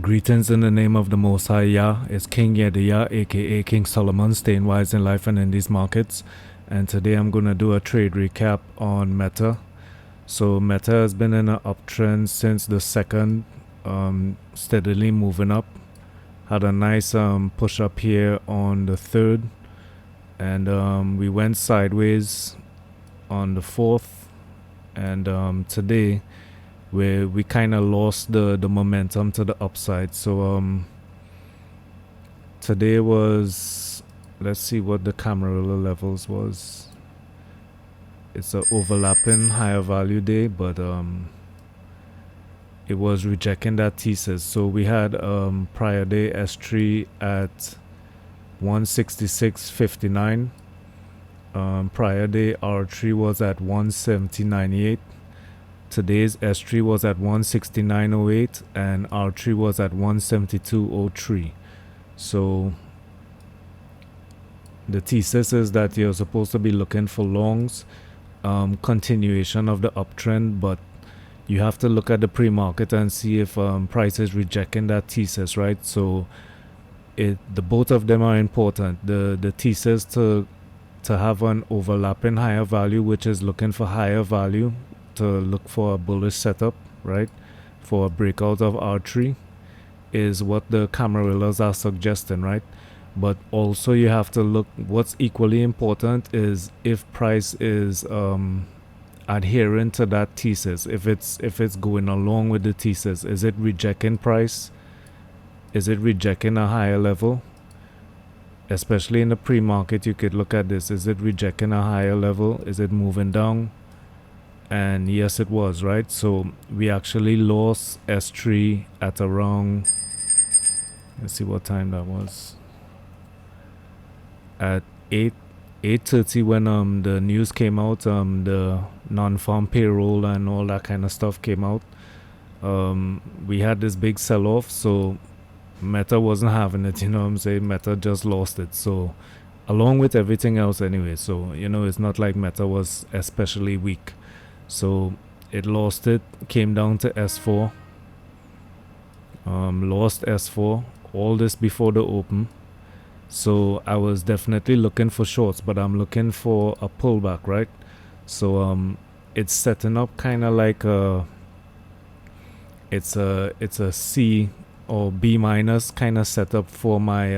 Greetings in the name of the Most High Yah. It's King Yediah, aka King Solomon, staying wise in life and in these markets. And today I'm going to do a trade recap on Meta. So Meta has been in an uptrend since the second, steadily moving up. Had a nice push up here on the third, and we went sideways on the fourth, and today where we kind of lost the momentum to the upside. So today was, let's see what the Camarilla levels was. It's a overlapping higher value day, but it was rejecting that thesis. So we had prior day S3 at 166.59. Prior day R3 was at 170.98. Today's S3 was at 169.08 and R3 was at 172.03. So the thesis is that you're supposed to be looking for longs, continuation of the uptrend, but you have to look at the pre-market and see if price is rejecting that thesis, right? So the both of them are important. The thesis to have an overlapping higher value, which is looking for higher value, to look for a bullish setup, right, for a breakout of R3 is what the Camarillas are suggesting, right? But also you have to look, what's equally important is if price is adhering to that thesis. If it's going along with the thesis, is it rejecting price? Is it rejecting a higher level? Especially in the pre-market, you could look at this. Is it rejecting a higher level? Is it moving down? And yes, it was, right? So we actually lost S3 at around, let's see what time that was, at 8:30 when the news came out, the non-farm payroll and all that kind of stuff came out. We had this big sell-off, so Meta wasn't having it, you know what I'm saying? Meta just lost it. So along with everything else anyway, so it's not like Meta was especially weak. So it lost it, came down to S4, lost S4, all this before the open. So I was definitely looking for shorts, but I'm looking for a pullback, right? So it's setting up kind of like it's a C or B minus kind of setup for my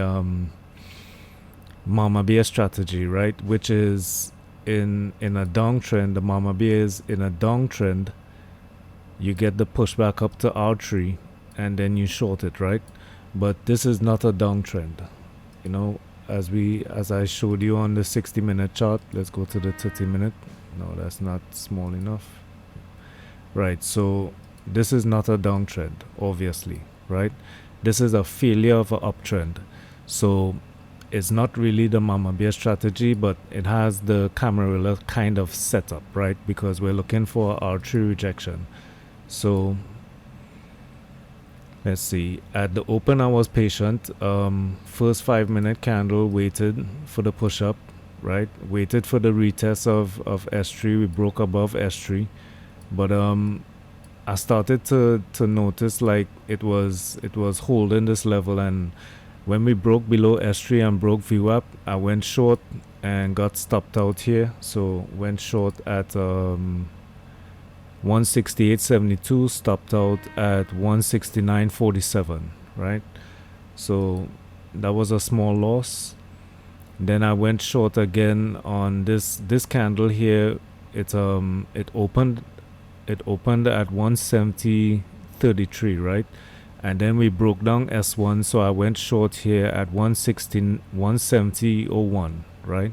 Mama Bear strategy, right? Which is in a downtrend. The Mama Bear is in a downtrend. You get the pushback up to R3 and then you short it, right? But this is not a downtrend. As I showed you on the 60-minute chart. Let's go to the 30-minute. No, that's not small enough. Right, so this is not a downtrend, obviously, right? This is a failure of an uptrend. So it's not really the Mama Bear strategy, but it has the Camarilla kind of setup, right? Because we're looking for R3 rejection. So let's see. At the open, I was patient. First 5-minute candle, waited for the push up, right? Waited for the retest of S3. We broke above S3, but I started to notice like it was holding this level, and when we broke below S3 and broke VWAP, I went short and got stopped out here. So went short at 168.72, stopped out at 169.47, right? So that was a small loss. Then I went short again on this candle here. It opened at 170.33, right? And then we broke down S1, so I went short here at 170.01, right?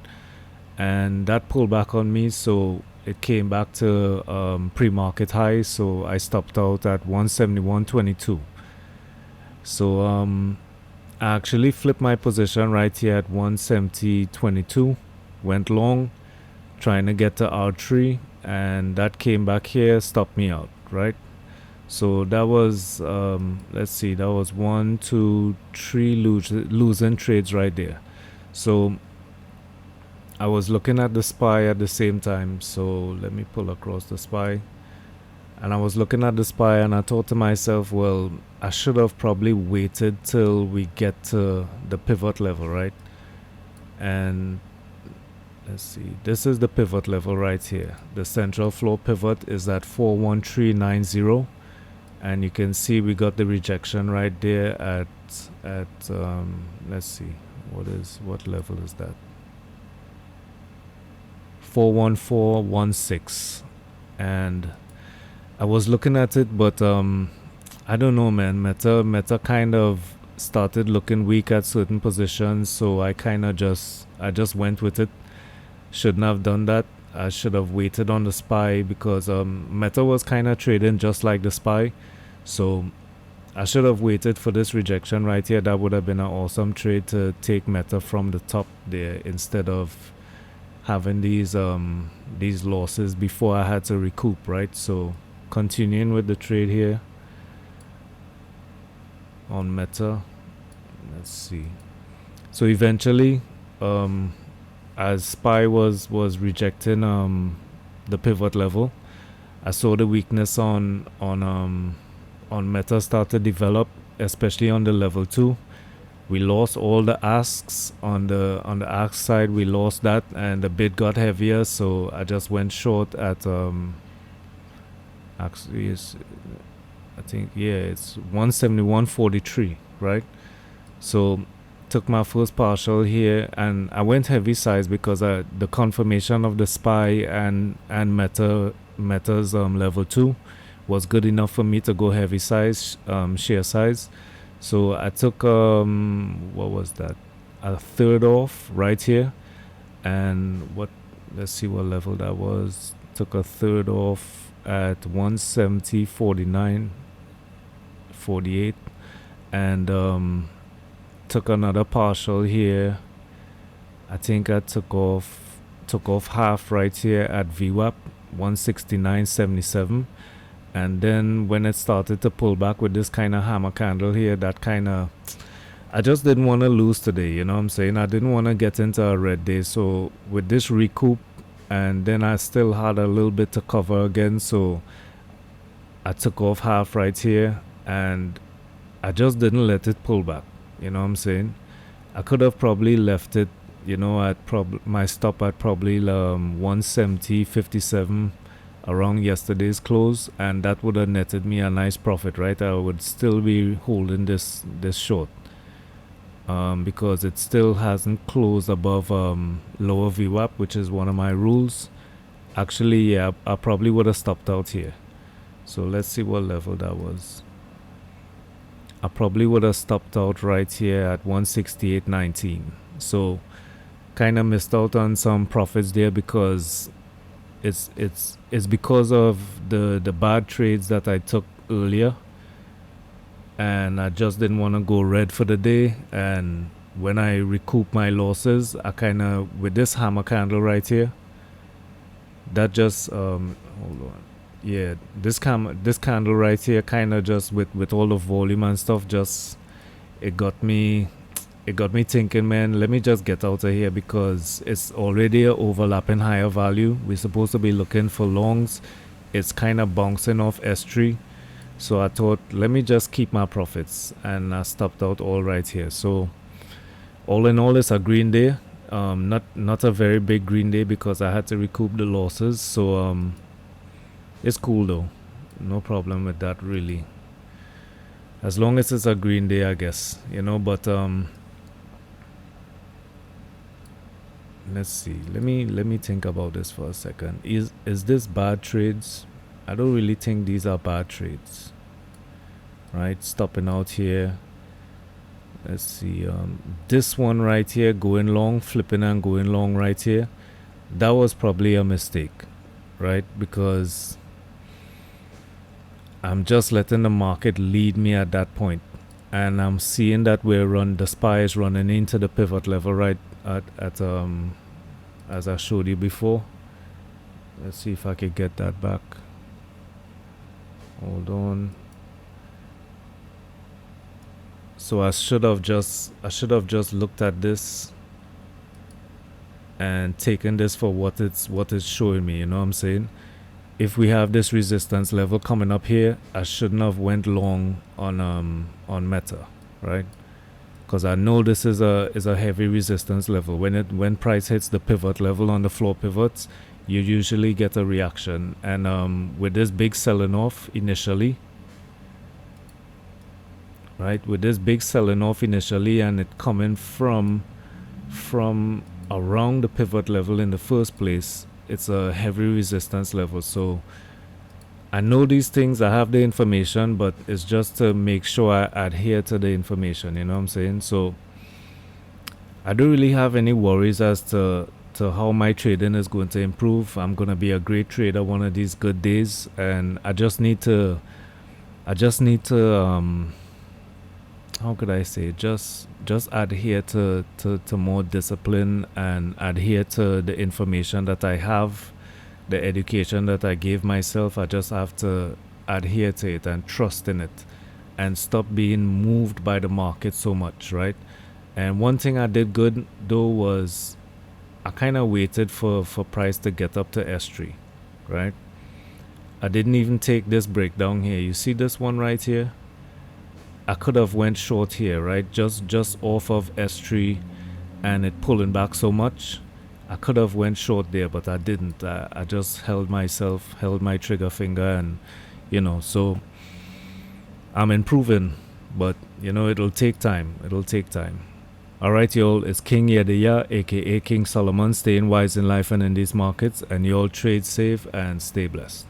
And that pulled back on me, so it came back to pre-market high, so I stopped out at 171.22. So I actually flipped my position right here at 170.22, went long, trying to get to R3, and that came back here, stopped me out, right? So that was, let's see, that was 1, 2, 3 losing trades right there. So I was looking at the SPY at the same time. So let me pull across the SPY. And I was looking at the SPY and I thought to myself, well, I should have probably waited till we get to the pivot level, right? And let's see, this is the pivot level right here. The central floor pivot is at 41390, and you can see we got the rejection right there at let's see, what level is that? 41416. And I was looking at it, but I don't know, man. Meta kind of started looking weak at certain positions, so I just went with it. Shouldn't have done that. I should have waited on the SPY because Meta was kind of trading just like the SPY, so I should have waited for this rejection right here. That would have been an awesome trade to take Meta from the top there instead of having these losses before I had to recoup, right? So continuing with the trade here on Meta. Let's see. So eventually, as SPY was rejecting the pivot level, I saw the weakness on Meta start to develop, especially on the level 2. We lost all the asks on the ask side. We lost that, and the bid got heavier. So I just went short at actually it's, I think, yeah, it's 171.43, right? So took my first partial here, and I went heavy size because the confirmation of the SPY and Meta's level 2 was good enough for me to go heavy size, share size. So I took what was that, a third off right here, and let's see what level that was. Took a third off at 170.49.48, and took another partial here. I think I took off half right here at VWAP 169.77. And then when it started to pull back with this kind of hammer candle here, I just didn't want to lose today, you know what I'm saying? I didn't want to get into a red day. So with this recoup, and then I still had a little bit to cover again, so I took off half right here, and I just didn't let it pull back, you know what I'm saying? I could have probably left it, you know, at my stop at probably 170.57 around yesterday's close, and that would have netted me a nice profit, right? I would still be holding this short because it still hasn't closed above lower VWAP, which is one of my rules. Actually, yeah, I probably would have stopped out here. So let's see what level that was. I probably would have stopped out right here at 168.19. So kind of missed out on some profits there because it's because of the bad trades that I took earlier, and I just didn't want to go red for the day. And when I recoup my losses, I kind of, with this hammer candle right here, that just hold on, yeah, this candle right here kind of just with all the volume and stuff, just it got me thinking, man, let me just get out of here because it's already a overlapping higher value. We're supposed to be looking for longs. It's kind of bouncing off S3. So I thought, let me just keep my profits, and I stopped out all right here. So all in all, it's a green day. Not a very big green day because I had to recoup the losses. So it's cool though. No problem with that really. As long as it's a green day, I guess, you know, but let's see. Let me think about this for a second. Is this bad trades? I don't really think these are bad trades. Right, stopping out here. Let's see. This one right here, going long, flipping and going long right here. That was probably a mistake, right? Because I'm just letting the market lead me at that point, and I'm seeing that the SPY is running into the pivot level right at as I showed you before. Let's see if I can get that back. Hold on. So I should have just looked at this and taken this for what it's showing me, you know what I'm saying? if we have this resistance level coming up here, I shouldn't have went long on Meta, right? Because I know this is a heavy resistance level. When price hits the pivot level on the floor pivots, you usually get a reaction. And with this big selling off initially, right? With this big selling off initially, and it coming from around the pivot level in the first place, it's a heavy resistance level. So I know these things, I have the information, but it's just to make sure I adhere to the information, you know what I'm saying? So I don't really have any worries as to how my trading is going to improve. I'm going to be a great trader one of these good days, and I just need to how could I say, just adhere to more discipline and adhere to the information that I have, the education that I gave myself. I just have to adhere to it and trust in it and stop being moved by the market so much, right? And one thing I did good though was I kind of waited for price to get up to S3, right? I didn't even take this breakdown here. You see this one right here? I could have went short here, right? Just off of S3 and it pulling back so much. I could have went short there, but I didn't. I just held my trigger finger, and so I'm improving, but it'll take time. Alright, y'all, it's King Yediya, aka King Solomon, staying wise in life and in these markets, and y'all trade safe and stay blessed.